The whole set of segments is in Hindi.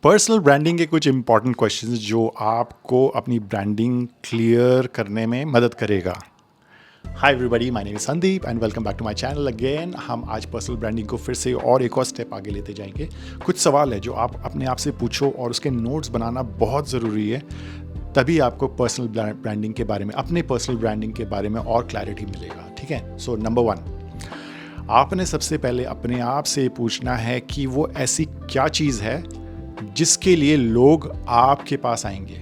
पर्सनल ब्रांडिंग के कुछ इंपॉर्टेंट क्वेश्चंस जो आपको अपनी ब्रांडिंग क्लियर करने में मदद करेगा। Hi everybody, my name is Sandeep and welcome back to my channel again. हम आज पर्सनल ब्रांडिंग को फिर से और एक और स्टेप आगे लेते जाएंगे। कुछ सवाल है जो आप अपने आप से पूछो और उसके नोट्स बनाना बहुत ज़रूरी है, तभी आपको पर्सनल ब्रांडिंग के बारे में, अपने पर्सनल ब्रांडिंग के बारे में और क्लैरिटी मिलेगा। ठीक है, सो नंबर 1, आपने सबसे पहले अपने आप से पूछना है कि वो ऐसी क्या चीज़ है जिसके लिए लोग आपके पास आएंगे।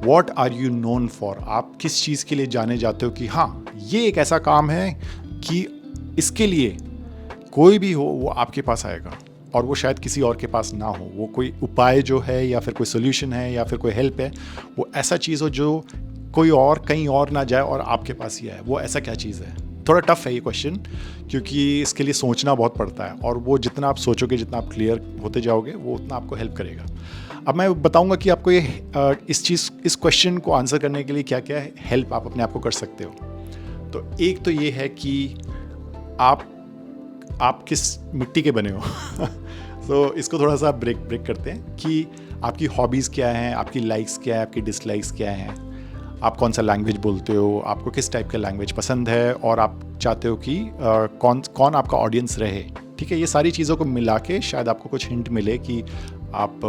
What are you known for? आप किस चीज़ के लिए जाने जाते हो कि हाँ, ये एक ऐसा काम है कि इसके लिए कोई भी हो वो आपके पास आएगा और वो शायद किसी और के पास ना हो। वो कोई उपाय जो है या फिर कोई सोल्यूशन है या फिर कोई हेल्प है, वो ऐसा चीज़ हो जो कोई और कहीं और ना जाए और आपके पास ही आए। वो ऐसा क्या चीज़ है? थोड़ा टफ है ये क्वेश्चन, क्योंकि इसके लिए सोचना बहुत पड़ता है और वो जितना आप सोचोगे, जितना आप क्लियर होते जाओगे, वो उतना आपको हेल्प करेगा। अब मैं बताऊंगा कि आपको ये इस क्वेश्चन को आंसर करने के लिए क्या क्या हेल्प आप अपने आप को कर सकते हो। तो एक तो ये है कि आप किस मिट्टी के बने हो। तो इसको थोड़ा सा ब्रेक करते हैं कि आपकी हॉबीज़ क्या हैं, आपकी लाइक्स क्या है, आपकी डिसलाइक्स क्या हैं, आप कौन सा लैंग्वेज बोलते हो, आपको किस टाइप का लैंग्वेज पसंद है और आप चाहते हो कि कौन आपका ऑडियंस रहे। ठीक है, ये सारी चीज़ों को मिला के शायद आपको कुछ हिंट मिले कि आप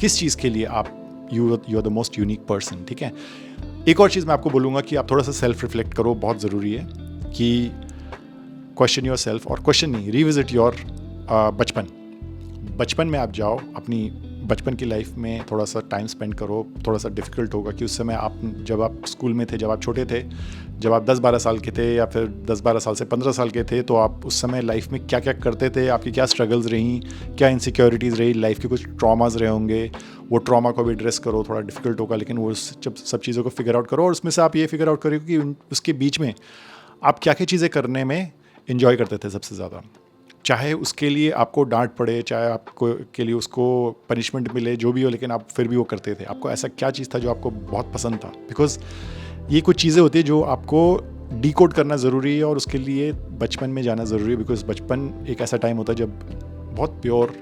किस चीज़ के लिए आप you are the most unique person. ठीक है, एक और चीज़ मैं आपको बोलूँगा कि आप थोड़ा सा सेल्फ रिफ्लेक्ट करो, बहुत ज़रूरी है कि क्वेश्चन योर सेल्फ, और क्वेश्चन नहीं, रिविजिट योर बचपन में आप जाओ, अपनी बचपन की लाइफ में थोड़ा सा टाइम स्पेंड करो। थोड़ा सा डिफ़िकल्ट होगा कि उस समय जब आप स्कूल में थे, जब आप छोटे थे, जब आप 10-12 साल के थे या फिर 10-12 साल से 15 साल के थे, तो आप उस समय लाइफ में क्या क्या करते थे, आपकी क्या स्ट्रगल्स रहीं, क्या इनसिक्योरिटीज़ रही, लाइफ के कुछ ट्रॉमाज रहे होंगे। वो ट्रॉमा को भी एड्रेस करो। थोड़ा डिफ़िकल्ट होगा, लेकिन वो जब सब चीज़ों को फिगर आउट करो और उसमें से आप ये फिगर आउट करो कि उसके बीच में आप क्या क्या चीज़ें करने में इन्जॉय करते थे सबसे ज़्यादा। चाहे उसके लिए आपको डांट पड़े, चाहे आपको के लिए उसको पनिशमेंट मिले, जो भी हो, लेकिन आप फिर भी वो करते थे। आपको ऐसा क्या चीज़ था जो आपको बहुत पसंद था? बिकॉज ये कुछ चीज़ें होती है जो आपको डिकोड करना ज़रूरी है और उसके लिए बचपन में जाना ज़रूरी है। बिकॉज बचपन एक ऐसा टाइम होता है जब बहुत प्योर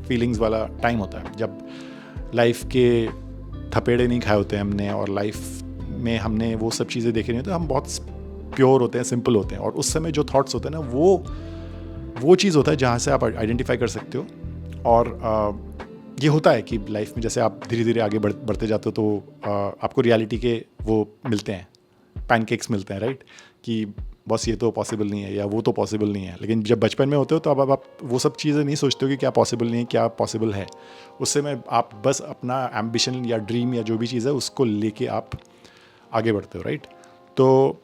फीलिंग्स वाला टाइम होता है, जब लाइफ के थपेड़े नहीं खाए होते हैं हमने और लाइफ में हमने वो सब चीज़ें देखी नहीं होती। हम बहुत प्योर होते हैं, सिंपल होते हैं, और उस समय जो थॉट्स होते हैं ना, वो चीज़ होता है जहाँ से आप आइडेंटिफाई कर सकते हो। और ये होता है कि लाइफ में जैसे आप धीरे धीरे आगे बढ़ते जाते हो तो आपको रियलिटी के वो मिलते हैं, पैनकेक्स मिलते हैं, राइट, कि बस ये तो पॉसिबल नहीं है या वो तो पॉसिबल नहीं है। लेकिन जब बचपन में होते हो तो अब आप वो सब चीज़ें नहीं सोचते हो कि क्या पॉसिबल नहीं है, क्या पॉसिबल है। उस समय आप बस अपना एम्बिशन या ड्रीम या जो भी चीज़ है उसको लेके आप आगे बढ़ते हो, राइट। तो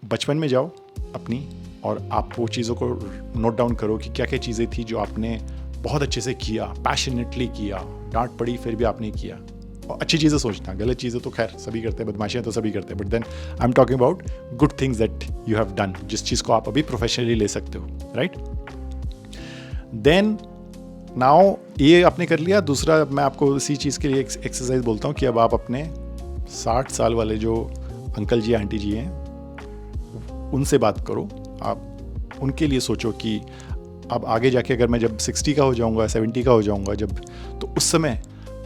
बचपन में जाओ अपनी, और आप वो चीज़ों को नोट डाउन करो कि क्या क्या चीज़ें थी जो आपने बहुत अच्छे से किया, पैशनेटली किया, डांट पड़ी फिर भी आपने किया। और अच्छी चीज़ें सोचना, गलत चीज़ें तो खैर सभी करते हैं, बदमाशियाँ तो सभी करते हैं, but then I am talking about good things that you have done, जिस चीज़ को आप अभी प्रोफेशनली ले सकते हो, राइट। देन नाउ ये आपने कर लिया। दूसरा, मैं आपको इसी चीज़ के लिए एक्सरसाइज बोलता हूँ कि अब आप अपने 60 साल वाले जो अंकल जी आंटी जी हैं उनसे बात करो। आप उनके लिए सोचो कि अब आगे जाके अगर मैं जब 60 का हो जाऊंगा, 70 का हो जाऊंगा जब, तो उस समय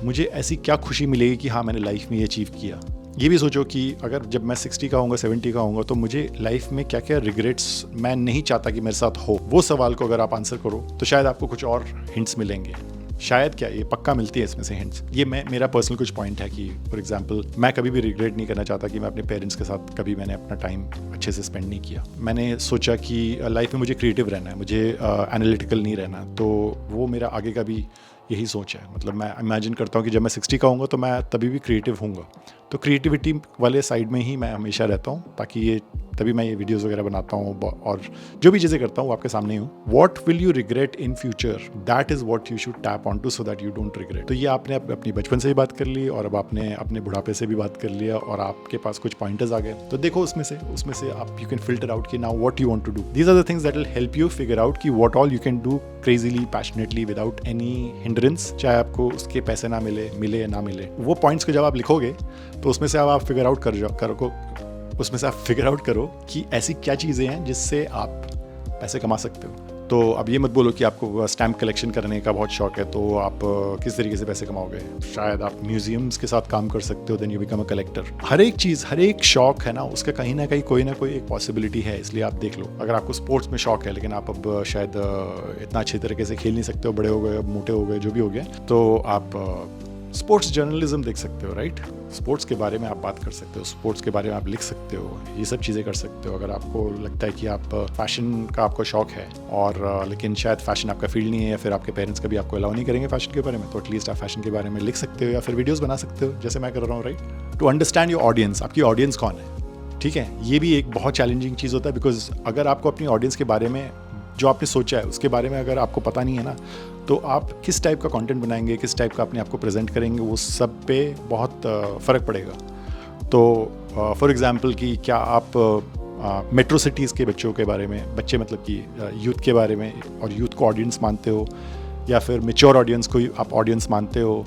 मुझे ऐसी क्या खुशी मिलेगी कि हाँ, मैंने लाइफ में ये अचीव किया। ये भी सोचो कि अगर जब मैं 60 का होऊंगा, 70 का होऊंगा, तो मुझे लाइफ में क्या क्या रिग्रेट्स मैं नहीं चाहता कि मेरे साथ हो। वो सवाल को अगर आप आंसर करो तो शायद आपको कुछ और हिंट्स मिलेंगे। शायद क्या, ये पक्का मिलती है इसमें से हिंट्स। ये मेरा पर्सनल कुछ पॉइंट है कि फॉर एग्जांपल मैं कभी भी रिग्रेट नहीं करना चाहता कि मैं अपने पेरेंट्स के साथ कभी मैंने अपना टाइम अच्छे से स्पेंड नहीं किया। मैंने सोचा कि लाइफ में मुझे क्रिएटिव रहना है, मुझे एनालिटिकल नहीं रहना। तो वो मेरा आगे का भी यही सोच है। मतलब मैं इमेजिन करता हूँ कि जब मैं 60 का होऊंगा तो मैं तभी भी क्रिएटिव होऊंगा। तो क्रिएटिविटी वाले साइड में ही मैं हमेशा रहता हूँ, ताकि तभी मैं ये वीडियोज़ वगैरह बनाता हूँ और जो भी चीज़ें करता हूँ वो आपके सामने ही हूँ। What will you regret in future, that is what you should tap on to so that you don't regret. तो ये आपने अपनी बचपन से भी बात कर ली और अब आपने अपने बुढ़ापे से भी बात कर लिया और आपके पास कुछ पॉइंटर्स आ गए। तो देखो उसमें से आप यू कैन फिल्टर आउट कि now what you want to do. These are the things that will help you figure out कि what all you can do crazily, passionately, without any hindrance. चाहे आपको उसके पैसे ना मिले या ना मिले, वो पॉइंट्स को जब आप लिखोगे तो उसमें से आप फिगर आउट उसमें से आप फिगर आउट करो कि ऐसी क्या चीज़ें हैं जिससे आप पैसे कमा सकते हो। तो अब ये मत बोलो कि आपको स्टैम्प कलेक्शन करने का बहुत शौक है, तो आप किस तरीके से पैसे कमाओगे। शायद आप म्यूजियम्स के साथ काम कर सकते हो, then you become a collector. हर एक चीज़, हर एक शौक है ना, उसका कहीं ना कोई एक पॉसिबिलिटी है। इसलिए आप देख लो, अगर आपको स्पोर्ट्स में शौक है लेकिन आप अब शायद इतना अच्छी तरीके से खेल नहीं सकते हो, बड़े हो गए, मोटे हो गए, जो भी हो गए, तो आप स्पोर्ट्स जर्नलिज्म देख सकते हो, राइट। स्पोर्ट्स के बारे में आप बात कर सकते हो, स्पोर्ट्स के बारे में आप लिख सकते हो, ये सब चीज़ें कर सकते हो। अगर आपको लगता है कि आप फैशन का आपको शौक है और लेकिन शायद फैशन आपका फील्ड नहीं है, या फिर आपके पेरेंट्स कभी आपको अलाउ नहीं करेंगे फैशन के बारे में, तो एटलीस्ट आप फैशन के बारे में लिख सकते हो या फिर वीडियोज़ बना सकते हो, जैसे मैं कर रहा हूँ, right. To understand your audience, आपकी ऑडियंस कौन है, ठीक है। ये भी एक बहुत चैलेंजिंग चीज़ होता है, बिकॉज अगर आपको अपनी ऑडियंस के बारे में, जो आपने सोचा है उसके बारे में अगर आपको पता नहीं है ना, तो आप किस टाइप का कंटेंट बनाएंगे, किस टाइप का अपने आप को प्रेजेंट करेंगे, वो सब पे बहुत फ़र्क पड़ेगा। तो फॉर एग्जांपल कि क्या आप मेट्रो सिटीज़ के बच्चों के बारे में, बच्चे मतलब कि यूथ के बारे में, और यूथ को ऑडियंस मानते हो, या फिर मेच्योर ऑडियंस को आप ऑडियंस मानते हो,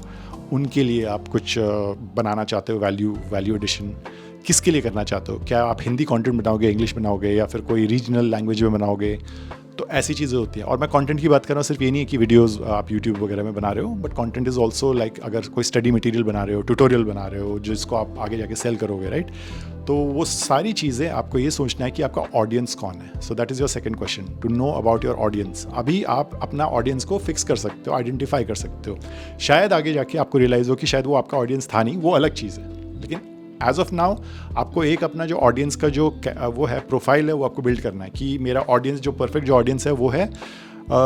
उनके लिए आप कुछ बनाना चाहते हो, वैल्यू एडिशन किसके लिए करना चाहते हो। क्या आप हिंदी कंटेंट बनाओगे, इंग्लिश बनाओगे, या फिर कोई रीजनल लैंग्वेज में बनाओगे, तो ऐसी चीज़ें होती हैं। और मैं कंटेंट की बात कर रहा हूँ, सिर्फ ये नहीं है कि वीडियोस आप यूट्यूब वगैरह में बना रहे हो, but content is also like अगर कोई स्टडी मटेरियल बना रहे हो, ट्यूटोरियल बना रहे हो, जिसको आप आगे जाके सेल करोगे, राइट। तो वो सारी चीज़ें आपको ये सोचना है कि आपका ऑडियंस कौन है। So that is your second question, to know about your audience. अभी आप अपना ऑडियंस को फिक्स कर सकते हो, आइडेंटिफाई कर सकते हो। शायद आगे जाके आपको रियलाइज़ हो कि शायद वो आपका ऑडियंस था नहीं, वो अलग चीज़ है, लेकिन एज ऑफ नाउ आपको एक अपना जो ऑडियंस का जो वो है प्रोफाइल है, वो आपको बिल्ड करना है कि मेरा ऑडियंस, जो परफेक्ट जो ऑडियंस है वो है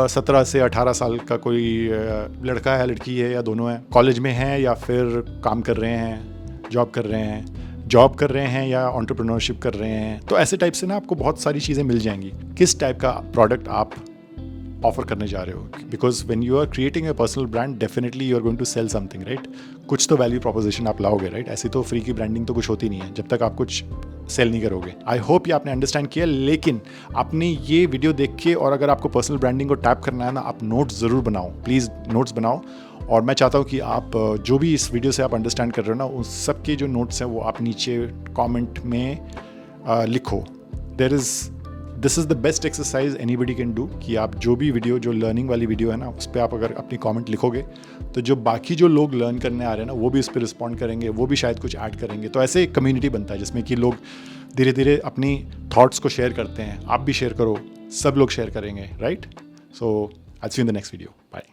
17 से 18 साल का कोई लड़का है, लड़की है, या दोनों है, कॉलेज में है या फिर काम कर रहे हैं, जॉब कर रहे हैं या एंटरप्रेन्योरशिप कर रहे हैं। तो ऐसे टाइप से ना आपको बहुत सारी चीज़ें मिल जाएंगी, किस टाइप का प्रोडक्ट आप ऑफर करने जा रहे हो। Because when you are creating a personal brand, definitely you are going to sell something, right. कुछ तो वैल्यू प्रोपोजिशन आप लाओगे, राइट। ऐसी तो फ्री की ब्रांडिंग तो कुछ होती नहीं है जब तक आप कुछ सेल नहीं करोगे। आई होप ये आपने अंडरस्टैंड किया। लेकिन आपने ये वीडियो देख के, और अगर आपको पर्सनल ब्रांडिंग को टैप करना है ना, आप नोट्स ज़रूर बनाओ, प्लीज़ नोट्स बनाओ। और मैं चाहता हूँ कि आप जो भी इस वीडियो से आप अंडरस्टैंड कर रहे हो ना, उन सब के जो नोट्स हैं वो आप नीचे कॉमेंट में लिखो। This is the best exercise anybody can do, कि आप जो भी वीडियो, जो लर्निंग वाली वीडियो है ना, उस पर आप अगर अपनी कमेंट लिखोगे, तो जो बाकी जो लोग लर्न करने आ रहे हैं ना, वो भी उस पर रिस्पॉन्ड करेंगे, वो भी शायद कुछ ऐड करेंगे। तो ऐसे एक कम्युनिटी बनता है जिसमें कि लोग धीरे धीरे अपनी थॉट्स को शेयर करते हैं। आप भी शेयर करो, सब लोग शेयर करेंगे, right. So I see you in the next video, bye.